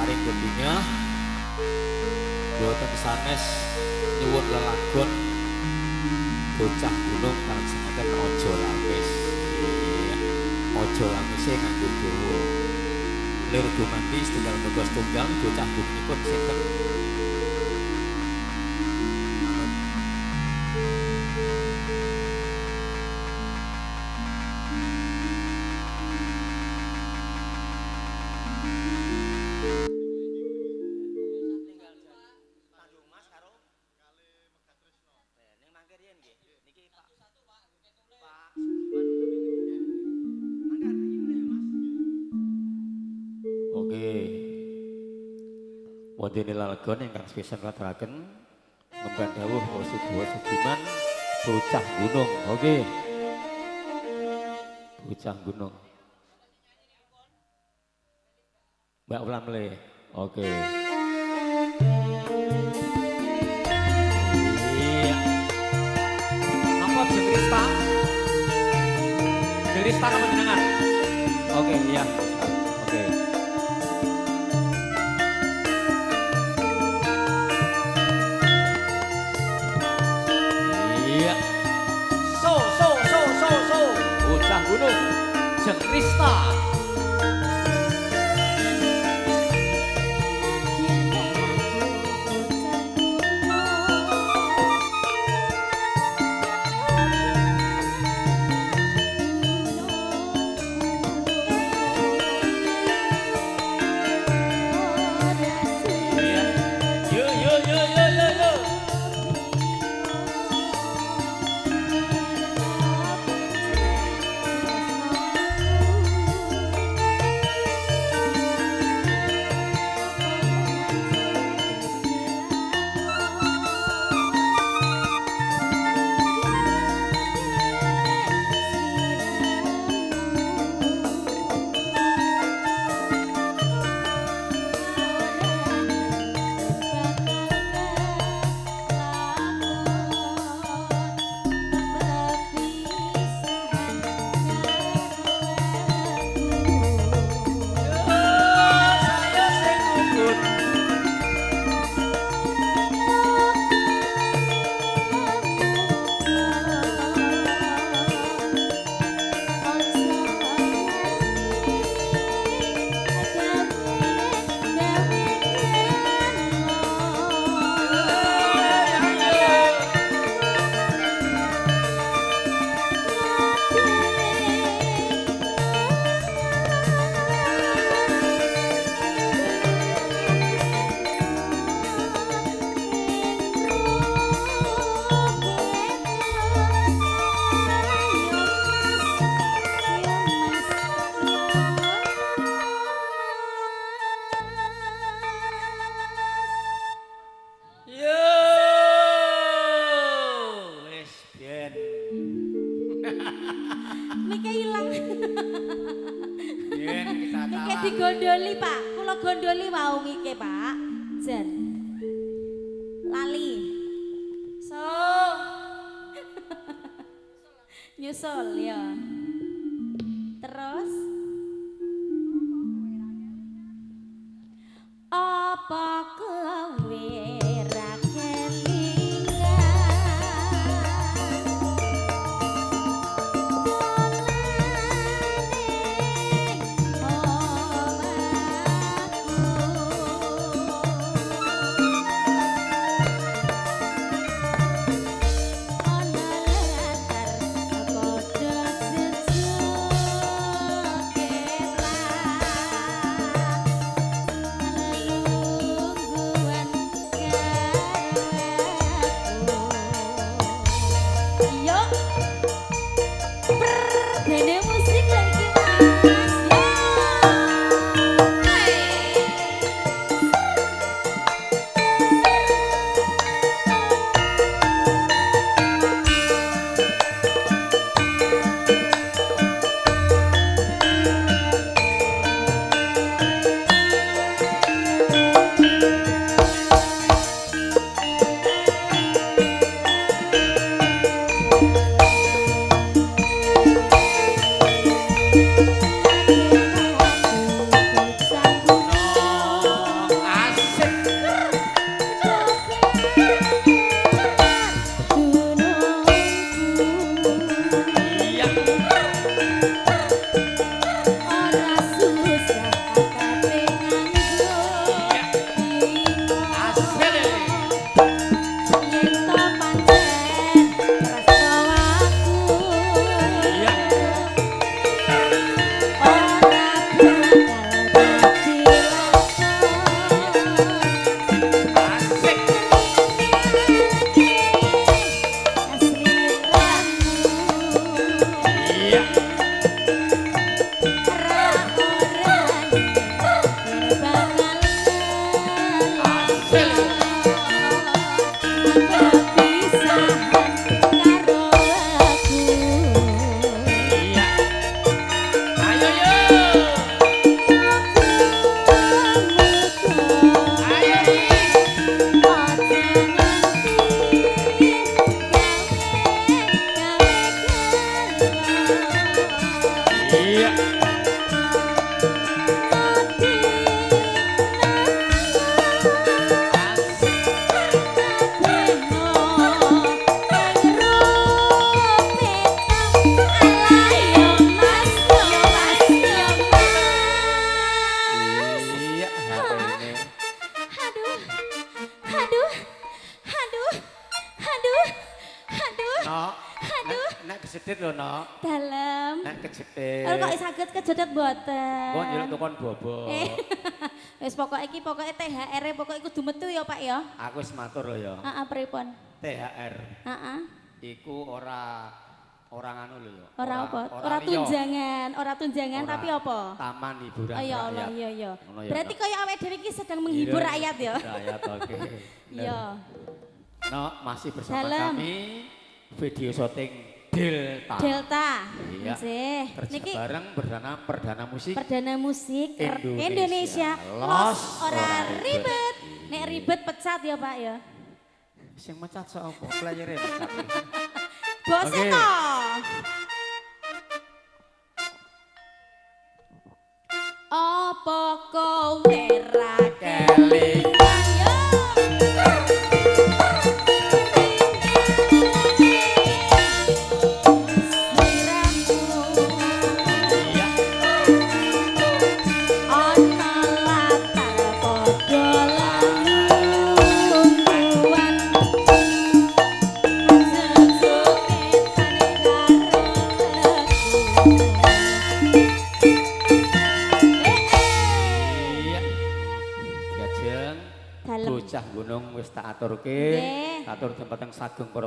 paring gedungnya boten sanes nyuwun lelagon bocah gunung kang sinten aja lamis aja lamise nganggo dawa lir dumandi setunggal merga setunggal bocah gunungipun sinten wonten lelagon ingkang sepisan katuraken ngemban dawuh Wasudewa Sugiman bocah gunung. Oke. Bocah gunung. Mbak Ulamle. Oke. Iya. Napa Jeng Rista? Jeng Rista napa jenengan? Oke, iya. Oke. Bocah gunung Jeng Rista. Mike ilang. Mike digondoli Pak, kula gondoli wau Mike Pak. Jen. Lali. So. Nyusul ya. Terus apa kowe ra kelingan ya. Dalem. Nek kejetet. Kok saged kejedet mboten? Kok nyeluk tukon bobo. Wis pokoke iki pokoke THR-e pokoke kudu metu ya, Pak ya. Aku wis matur lho ya. Heeh, pripun? THR. Heeh. Iku ora nganu lho ya. Ora apa? Ora liya. tunjangan Ora tapi apa? Taman hiburan Oh ya rakyat. Allah, iya iya. Ngono ya, Berarti Nok. kaya awake dhewe iki sedang menghibur Iya, rakyat ya. Rakyat oke. Iya. No, masih bersama Dalem. kami video syuting Delta. Delta. Iya. Nggih. Niki Kerja bareng perdana musik perdana musik Indonesia. Los ora ora ribet. ribet. Nek ribet pecat ya, Pak ya. sing mecat sapa? Playere mecat. Bose Oke. to. Apa kowe ra kelingan yo? Iya. Ana latar padha laluan sesuke tani karo Iya. Diajeng Dalem. bocah gunung wis tak aturke. Nggih. Atur tempat yang sagung para